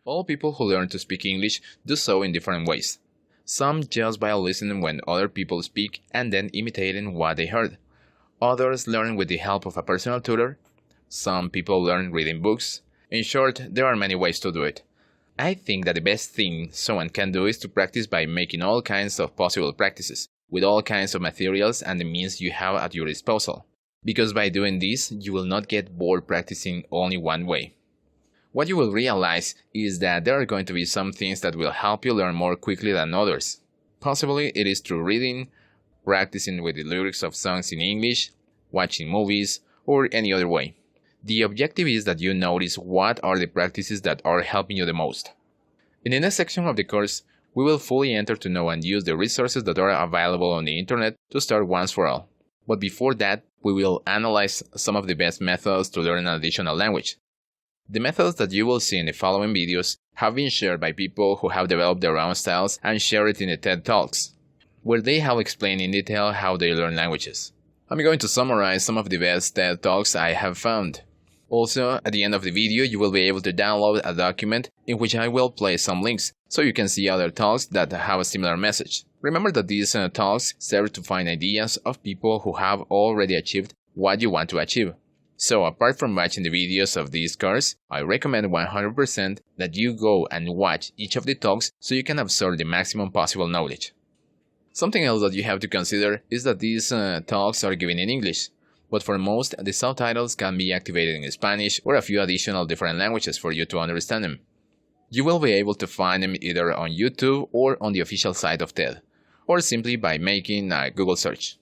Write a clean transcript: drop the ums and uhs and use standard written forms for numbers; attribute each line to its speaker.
Speaker 1: All people who learn to speak English do so in different ways. Some just by listening when other people speak and then imitating what they heard. Others learn with the help of a personal tutor. Some people learn reading books. In short, there are many ways to do it. I think that the best thing someone can do is to practice by making all kinds of possible practices, with all kinds of materials and the means you have at your disposal. Because by doing this, you will not get bored practicing only one way. What you will realize is that there are going to be some things that will help you learn more quickly than others. Possibly it is through reading, practicing with the lyrics of songs in English, watching movies, or any other way. The objective is that you notice what are the practices that are helping you the most. In the next section of the course, we will fully enter to know and use the resources that are available on the internet to start once for all. But before that, we will analyze some of the best methods to learn an additional language. The methods that you will see in the following videos have been shared by people who have developed their own styles and share it in the TED Talks, where they have explained in detail how they learn languages. I'm going to summarize some of the best TED Talks I have found. Also, at the end of the video, you will be able to download a document in which I will place some links, so you can see other talks that have a similar message. Remember that these talks serve to find ideas of people who have already achieved what you want to achieve. So apart from watching the videos of this course, I recommend 100% that you go and watch each of the talks so you can absorb the maximum possible knowledge. Something else that you have to consider is that these talks are given in English, but for most, the subtitles can be activated in Spanish or a few additional different languages for you to understand them. You will be able to find them either on YouTube or on the official site of TED, or simply by making a Google search.